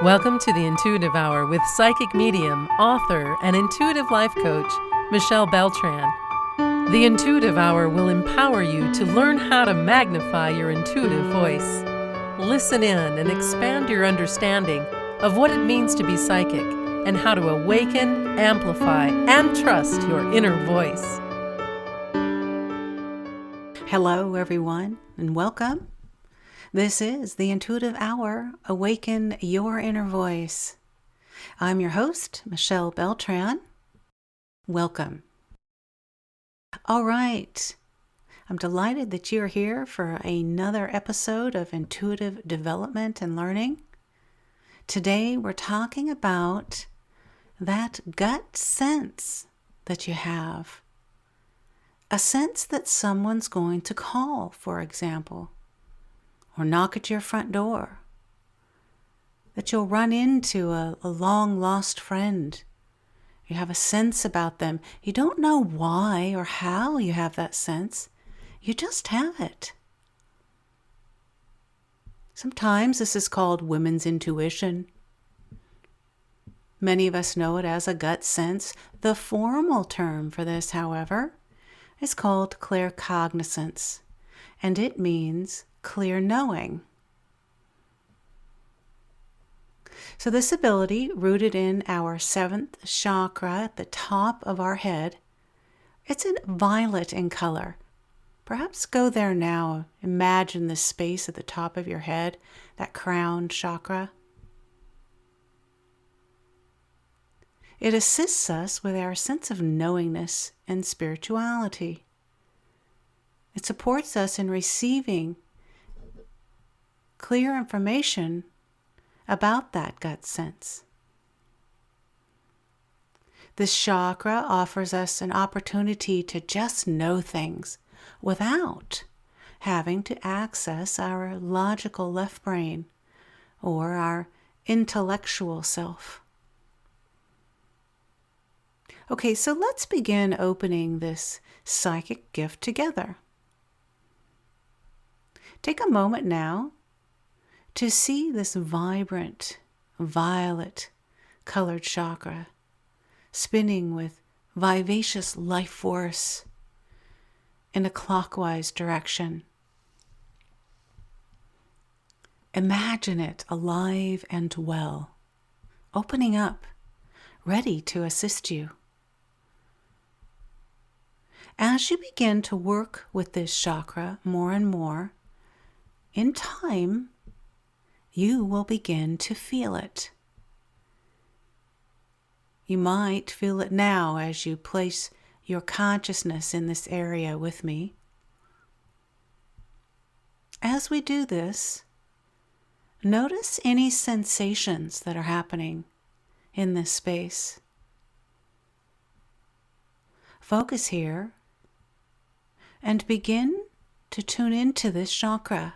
Welcome to the Intuitive Hour with psychic medium, author, and intuitive life coach, Michelle Beltran. The Intuitive Hour will empower you to learn how to magnify your intuitive voice. Listen in and expand your understanding of what it means to be psychic and how to awaken, amplify, and trust your inner voice. Hello, everyone, and welcome. This is the Intuitive Hour, Awaken Your Inner Voice. I'm your host, Michelle Beltran. Welcome. All right, I'm delighted that you're here for another episode of Intuitive Development and Learning. Today, we're talking about that gut sense that you have. A sense that someone's going to call, for example, or knock at your front door, that you'll run into a long-lost friend. You have a sense about them. You don't know why or how you have that sense. You just have it. Sometimes this is called women's intuition. Many of us know it as a gut sense. The formal term for this, however, is called claircognizance, and it means clear knowing. So this ability, rooted in our seventh chakra at the top of our head, it's in violet in color. Perhaps go there now. Imagine the space at the top of your head, that crown chakra. It assists us with our sense of knowingness and spirituality. It supports us in receiving clear information about that gut sense. This chakra offers us an opportunity to just know things without having to access our logical left brain or our intellectual self. Okay, so let's begin opening this psychic gift together. Take a moment now to see this vibrant, violet colored chakra spinning with vivacious life force in a clockwise direction. Imagine it alive and well, opening up, ready to assist you. As you begin to work with this chakra more and more, in time, you will begin to feel it. You might feel it now as you place your consciousness in this area with me. As we do this, notice any sensations that are happening in this space. Focus here and begin to tune into this chakra.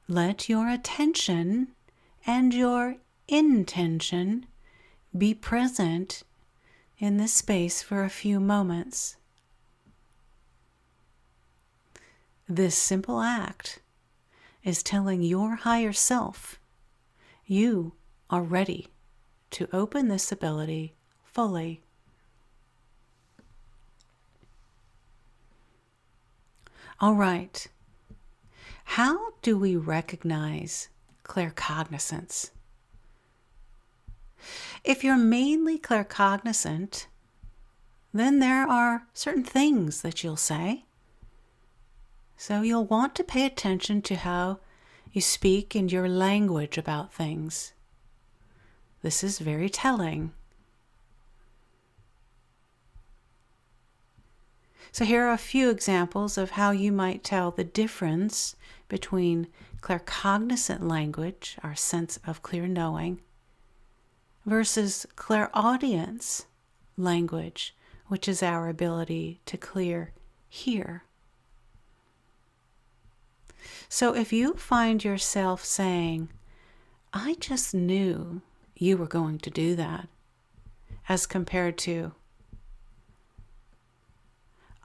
Let your attention and your intention be present in this space for a few moments. This simple act is telling your higher self you are ready to open this ability fully. All right. How do we recognize claircognizance? If you're mainly claircognizant, then there are certain things that you'll say. So you'll want to pay attention to how you speak in your language about things. This is very telling. So here are a few examples of how you might tell the difference between claircognizant language, our sense of clear knowing, versus clairaudience language, which is our ability to clear hear. So if you find yourself saying, "I just knew you were going to do that," as compared to,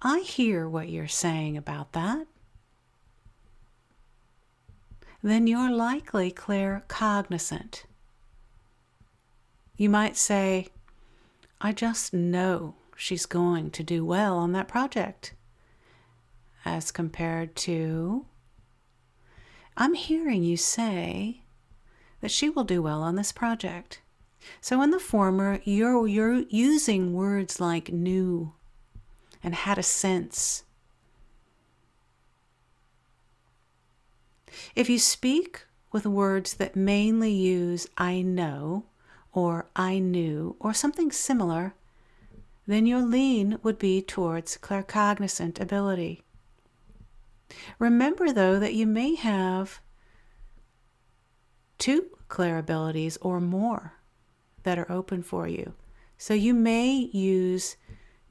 "I hear what you're saying about that," then you're likely claircognizant. You might say, I just know she's going to do well on that project, as compared to, I'm hearing you say that she will do well on this project. So in the former, you're using words like knew and had a sense. If you speak with words that mainly use I know or I knew or something similar, then your lean would be towards claircognizant ability. Remember, though, that you may have 2 clair abilities or more that are open for you. So you may use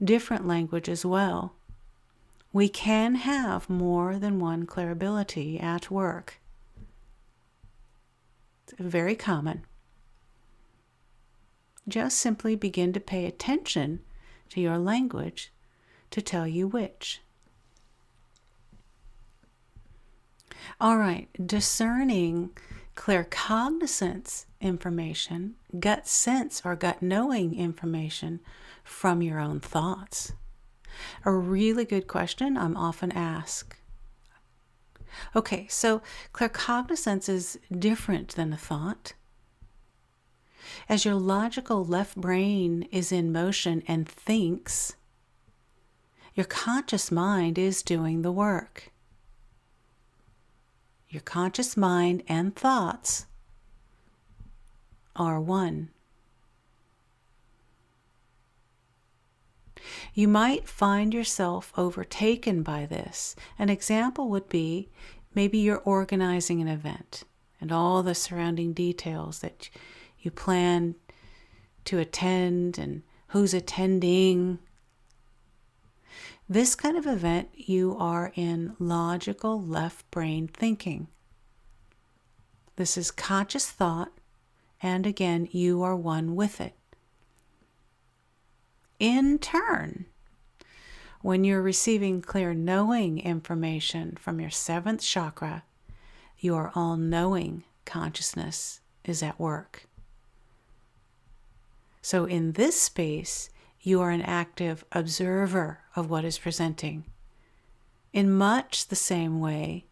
different language as well. We can have more than one clair ability at work. It's very common. Just simply begin to pay attention to your language to tell you which. All right, discerning claircognizance information, gut sense or gut knowing information from your own thoughts. A really good question I'm often asked. Okay, so claircognizance is different than a thought. As your logical left brain is in motion and thinks, your conscious mind is doing the work. Your conscious mind and thoughts are one. You might find yourself overtaken by this. An example would be maybe you're organizing an event and all the surrounding details that you plan to attend and who's attending. This kind of event, you are in logical left brain thinking. This is conscious thought, and again, you are one with it. In turn, when you're receiving clear knowing information from your 7th chakra, your all-knowing consciousness is at work. So in this space, you are an active observer of what is presenting. In much the same way,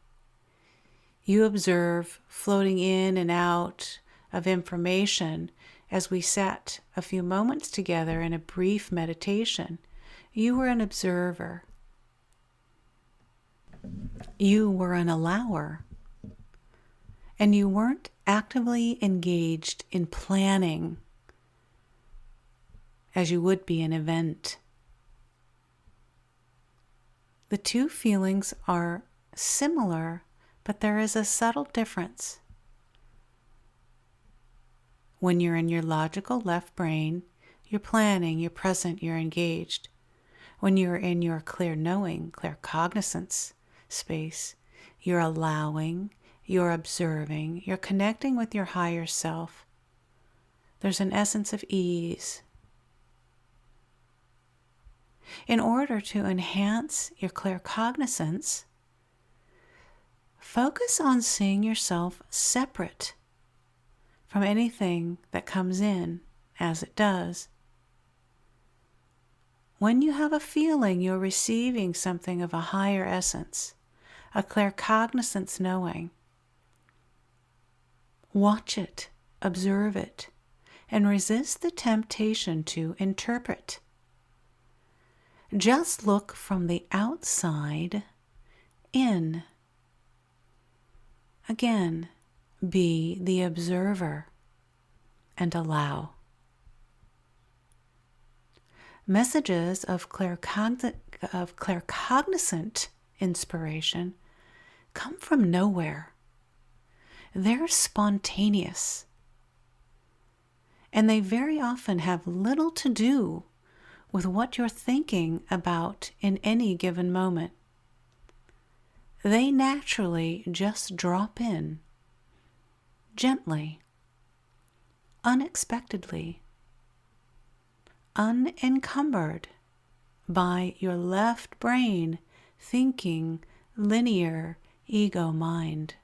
you observe floating in and out of information as we sat a few moments together in a brief meditation. You were an observer. You were an allower. And you weren't actively engaged in planning as you would be an event. The 2 feelings are similar, but there is a subtle difference. When you're in your logical left brain, you're planning, you're present, you're engaged. When you're in your clear knowing, claircognizance space, you're allowing, you're observing, you're connecting with your higher self. There's an essence of ease. In order to enhance your claircognizance, focus on seeing yourself separate from anything that comes in as it does. When you have a feeling you're receiving something of a higher essence, a claircognizance knowing, watch it, observe it, and resist the temptation to interpret. Just look from the outside in. Again, be the observer and allow. Messages of claircognizant inspiration come from nowhere. They're spontaneous, and they very often have little to do with what you're thinking about in any given moment. They naturally just drop in, gently, unexpectedly, unencumbered by your left brain thinking linear ego mind.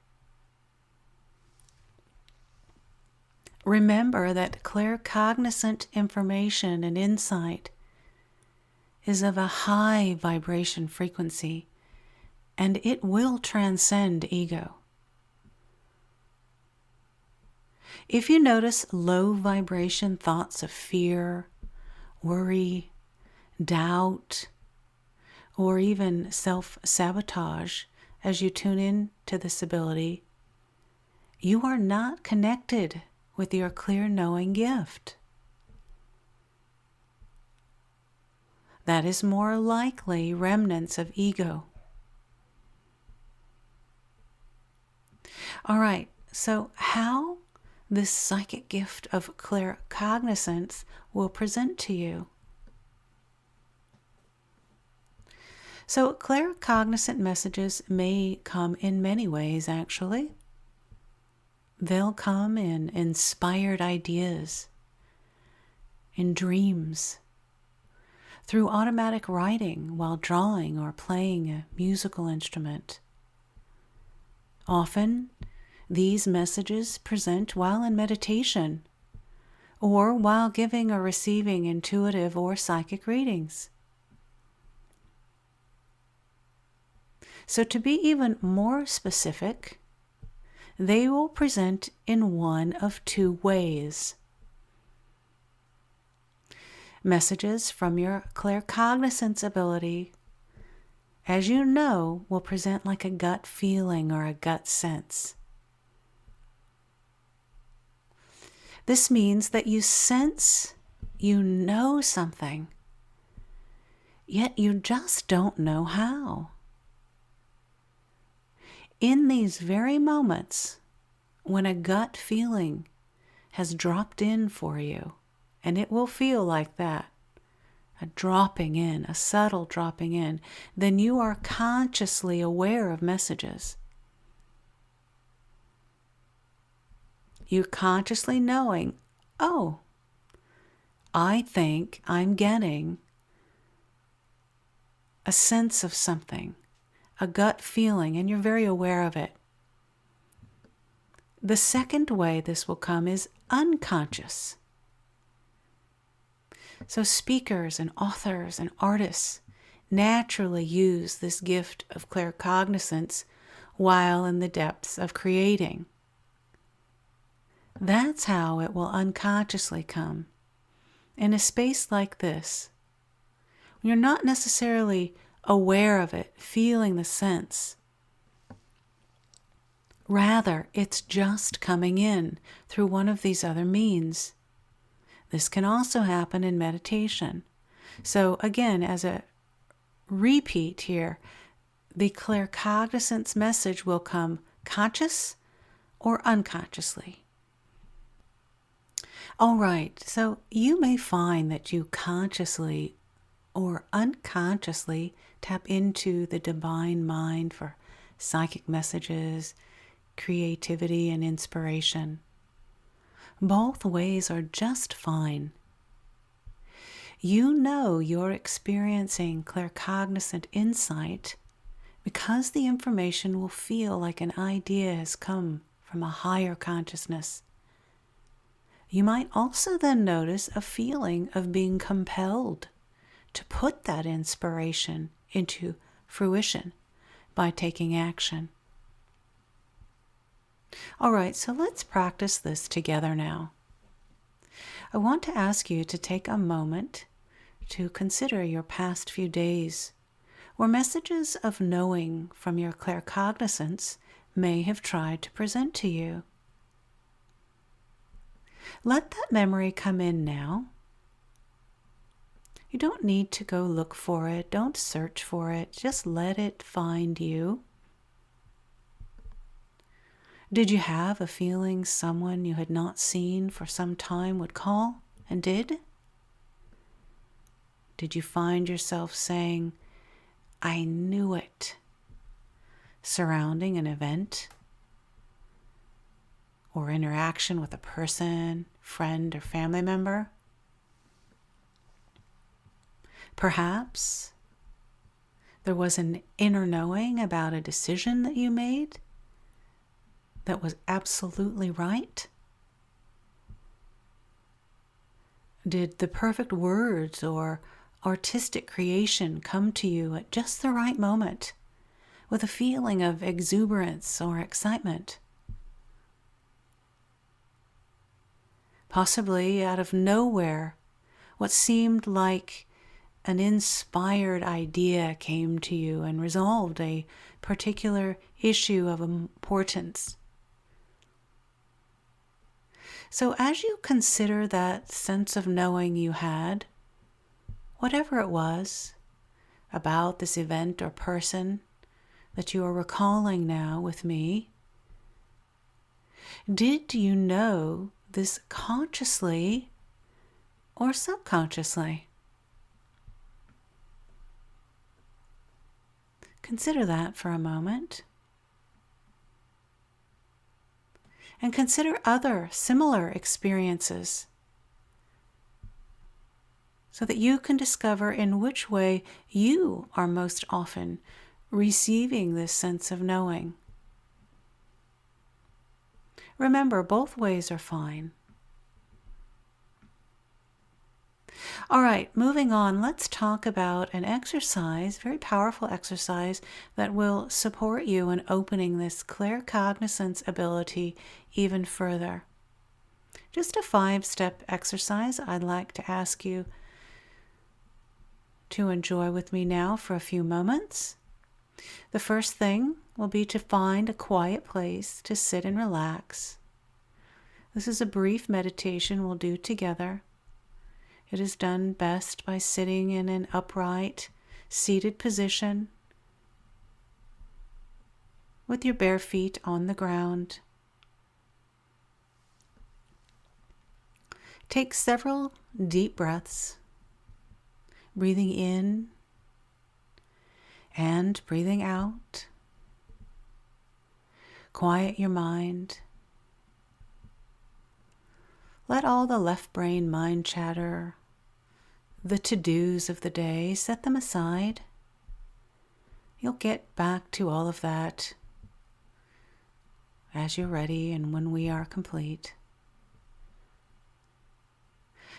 Remember that claircognizant information and insight is of a high vibration frequency, and it will transcend ego. If you notice low vibration thoughts of fear, worry, doubt, or even self-sabotage as you tune in to this ability, you are not connected with your clear knowing gift. That is more likely remnants of ego. All right, so how this psychic gift of claircognizance will present to you. So claircognizant messages may come in many ways, actually. They'll come in inspired ideas, in dreams, through automatic writing while drawing or playing a musical instrument. Often, these messages present while in meditation or while giving or receiving intuitive or psychic readings. So to be even more specific, they will present in one of two ways. Messages from your claircognizance ability, as you know, will present like a gut feeling or a gut sense. This means that you sense you know something, yet you just don't know how. In these very moments, when a gut feeling has dropped in for you, and it will feel like that, a dropping in, a subtle dropping in, then you are consciously aware of messages. You're consciously knowing, oh, I think I'm getting a sense of something, a gut feeling, and you're very aware of it. The second way this will come is unconscious. So speakers and authors and artists naturally use this gift of claircognizance while in the depths of creating. That's how it will unconsciously come. In a space like this, you're not necessarily aware of it, feeling the sense. Rather, it's just coming in through one of these other means. This can also happen in meditation. So again, as a repeat here, the claircognizance message will come conscious or unconsciously. All right, so you may find that you consciously or unconsciously tap into the divine mind for psychic messages, creativity, and inspiration. Both ways are just fine. You know you're experiencing claircognizant insight because the information will feel like an idea has come from a higher consciousness. You might also then notice a feeling of being compelled to put that inspiration into fruition by taking action. All right, so let's practice this together now. I want to ask you to take a moment to consider your past few days where messages of knowing from your claircognizance may have tried to present to you. Let that memory come in now. You don't need to go look for it. Don't search for it. Just let it find you. Did you have a feeling someone you had not seen for some time would call and did? Did you find yourself saying, "I knew it," surrounding an event or interaction with a person, friend, or family member? Perhaps there was an inner knowing about a decision that you made that was absolutely right. Did the perfect words or artistic creation come to you at just the right moment with a feeling of exuberance or excitement? Possibly out of nowhere, what seemed like an inspired idea came to you and resolved a particular issue of importance. So as you consider that sense of knowing you had, whatever it was about this event or person that you are recalling now with me, did you know this consciously or subconsciously? Consider that for a moment. And consider other similar experiences so that you can discover in which way you are most often receiving this sense of knowing. Remember, both ways are fine. All right, moving on, let's talk about an exercise, very powerful exercise that will support you in opening this claircognizance ability even further. Just a 5-step exercise I'd like to ask you to enjoy with me now for a few moments. The first thing will be to find a quiet place to sit and relax. This is a brief meditation we'll do together. It is done best by sitting in an upright, seated position with your bare feet on the ground. Take several deep breaths, breathing in and breathing out. Quiet your mind. Let all the left brain mind chatter, the to-dos of the day, set them aside. You'll get back to all of that as you're ready and when we are complete.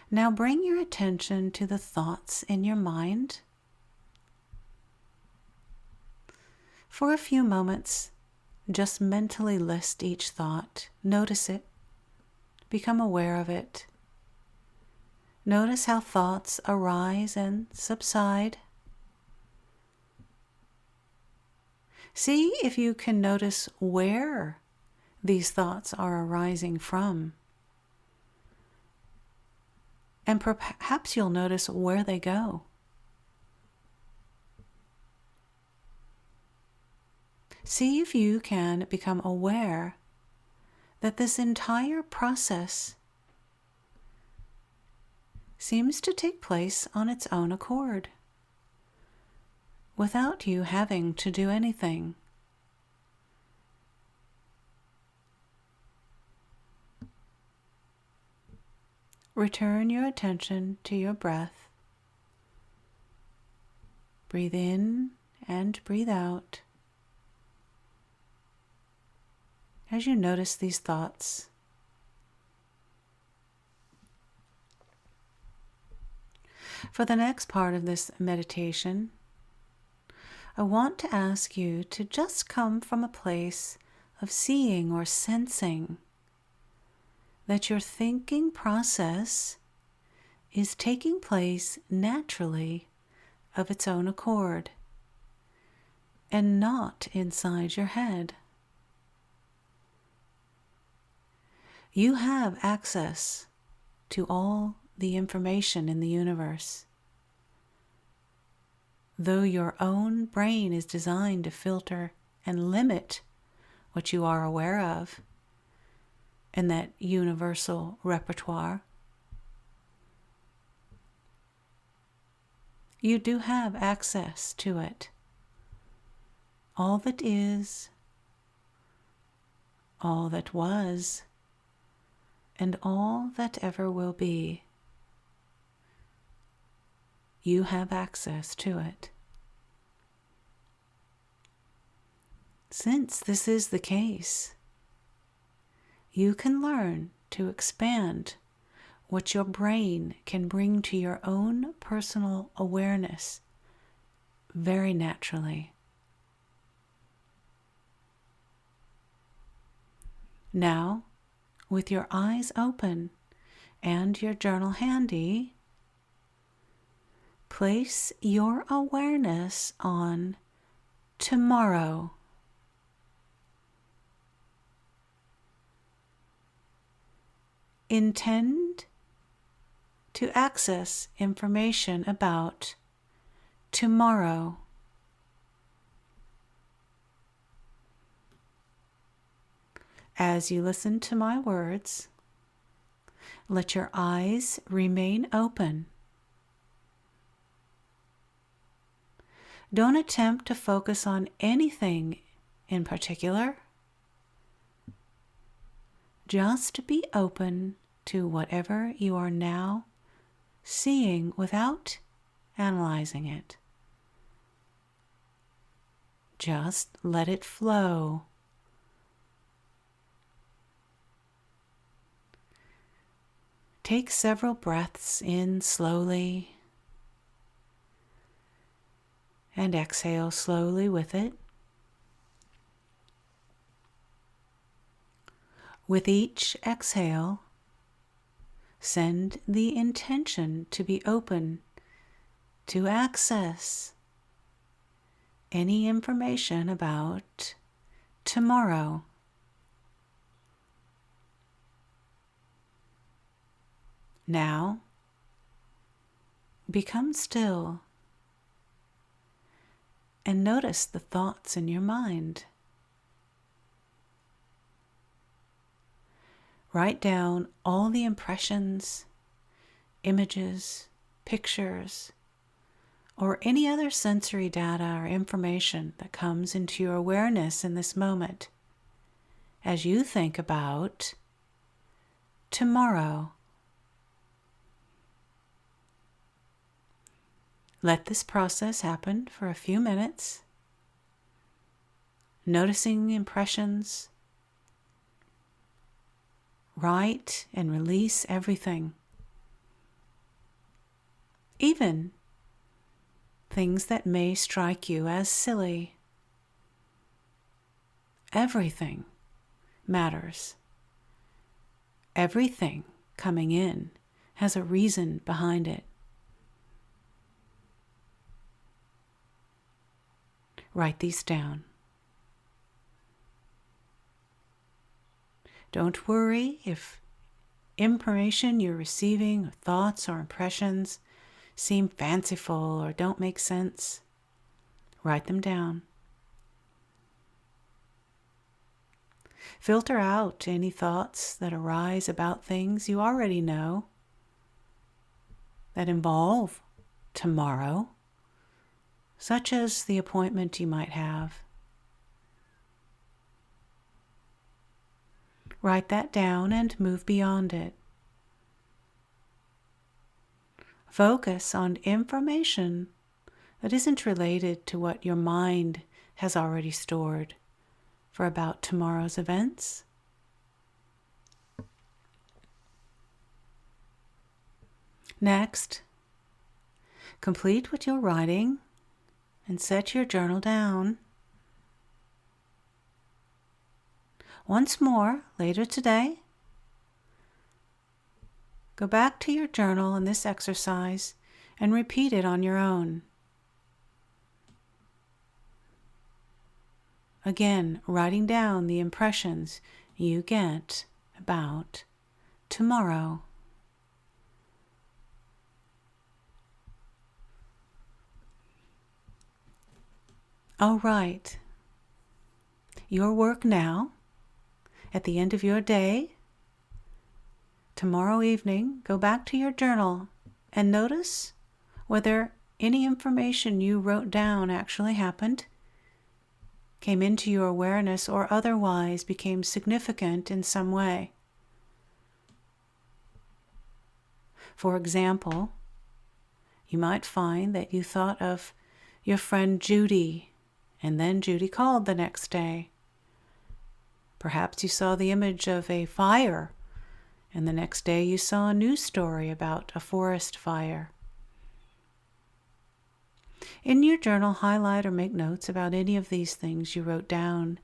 Now bring your attention to the thoughts in your mind. For a few moments, just mentally list each thought. Notice it. Become aware of it. Notice how thoughts arise and subside. See if you can notice where these thoughts are arising from. And perhaps you'll notice where they go. See if you can become aware that this entire process seems to take place on its own accord, without you having to do anything. Return your attention to your breath. Breathe in and breathe out as you notice these thoughts. For the next part of this meditation, I want to ask you to just come from a place of seeing or sensing that your thinking process is taking place naturally of its own accord and not inside your head. You have access to all the information in the universe. Though your own brain is designed to filter and limit what you are aware of in that universal repertoire, you do have access to it. All that is, all that was, and all that ever will be. You have access to it. Since this is the case, you can learn to expand what your brain can bring to your own personal awareness very naturally. Now, with your eyes open and your journal handy, place your awareness on tomorrow. Intend to access information about tomorrow. As you listen to my words, let your eyes remain open. Don't attempt to focus on anything in particular. Just be open to whatever you are now seeing without analyzing it. Just let it flow. Take several breaths in slowly and exhale slowly with it. With each exhale, send the intention to be open to access any information about tomorrow. Now, become still and notice the thoughts in your mind. Write down all the impressions, images, pictures, or any other sensory data or information that comes into your awareness in this moment as you think about tomorrow. Let this process happen for a few minutes, noticing impressions. Write and release everything, even things that may strike you as silly. Everything matters. Everything coming in has a reason behind it. Write these down. Don't worry if information you're receiving, or thoughts or impressions, seem fanciful or don't make sense. Write them down. Filter out any thoughts that arise about things you already know that involve tomorrow, such as the appointment you might have. Write that down and move beyond it. Focus on information that isn't related to what your mind has already stored for about tomorrow's events. Next, complete what you're writing and set your journal down. Once more, later today, go back to your journal in this exercise and repeat it on your own. Again, writing down the impressions you get about tomorrow. All right. Your work now, at the end of your day, tomorrow evening, go back to your journal and notice whether any information you wrote down actually happened, came into your awareness, or otherwise became significant in some way. For example, you might find that you thought of your friend Judy, and then Judy called the next day. Perhaps you saw the image of a fire and the next day you saw a news story about a forest fire. In your journal, highlight or make notes about any of these things you wrote down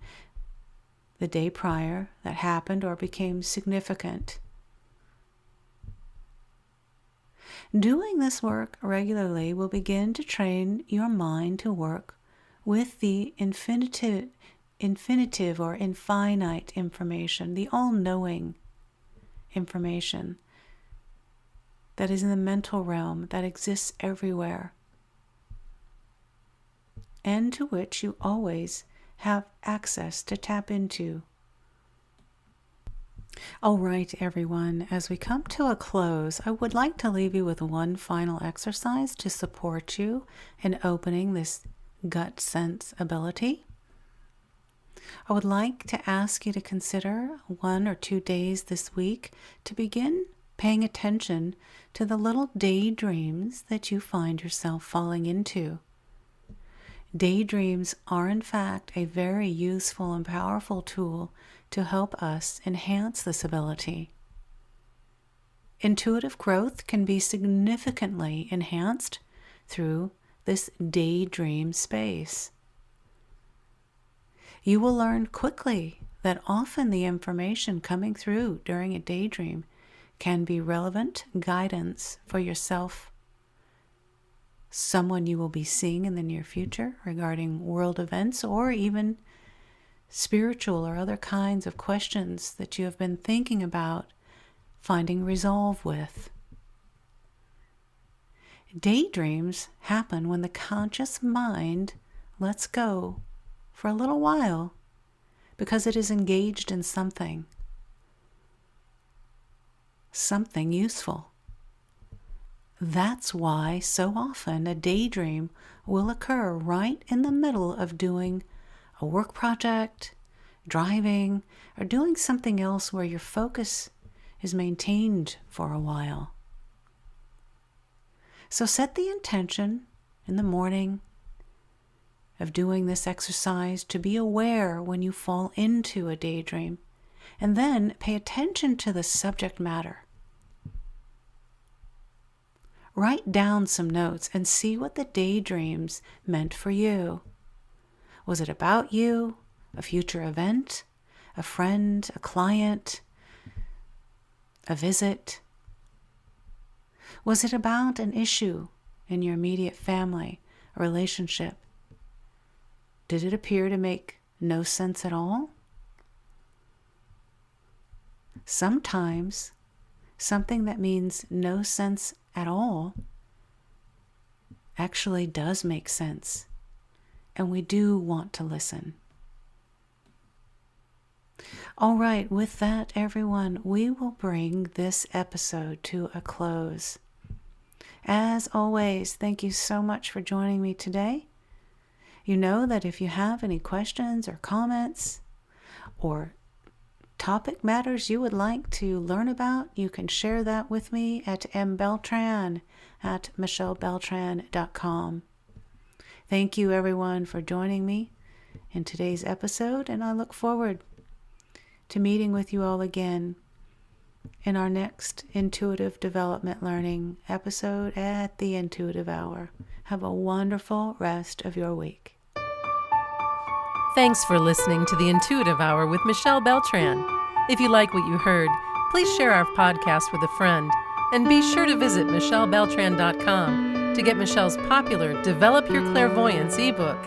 the day prior that happened or became significant. Doing this work regularly will begin to train your mind to work with the infinitive or infinite information, the all-knowing information that is in the mental realm, that exists everywhere, and to which you always have access to tap into. All right, everyone, as we come to a close, I would like to leave you with one final exercise to support you in opening this gut sense ability. I would like to ask you to consider 1 or 2 days this week to begin paying attention to the little daydreams that you find yourself falling into. Daydreams are, in fact, a very useful and powerful tool to help us enhance this ability. Intuitive growth can be significantly enhanced through this daydream space. You will learn quickly that often the information coming through during a daydream can be relevant guidance for yourself, someone you will be seeing in the near future regarding world events, or even spiritual or other kinds of questions that you have been thinking about finding resolve with. Daydreams happen when the conscious mind lets go for a little while because it is engaged in something useful. That's why so often a daydream will occur right in the middle of doing a work project, driving, or doing something else where your focus is maintained for a while. So set the intention in the morning of doing this exercise to be aware when you fall into a daydream, and then pay attention to the subject matter. Write down some notes and see what the daydreams meant for you. Was it about you, a future event, a friend, a client, a visit? Was it about an issue in your immediate family, a relationship? Did it appear to make no sense at all? Sometimes something that means no sense at all actually does make sense, and we do want to listen. All right, with that, everyone, we will bring this episode to a close. As always, thank you so much for joining me today. You know that if you have any questions or comments or topic matters you would like to learn about, you can share that with me at mbeltran@michellebeltran.com. Thank you, everyone, for joining me in today's episode, and I look forward to meeting with you all again in our next Intuitive Development Learning episode at the Intuitive Hour. Have a wonderful rest of your week. Thanks for listening to the Intuitive Hour with Michelle Beltran. If you like what you heard, please share our podcast with a friend, and be sure to visit michellebeltran.com to get Michelle's popular Develop Your Clairvoyance ebook.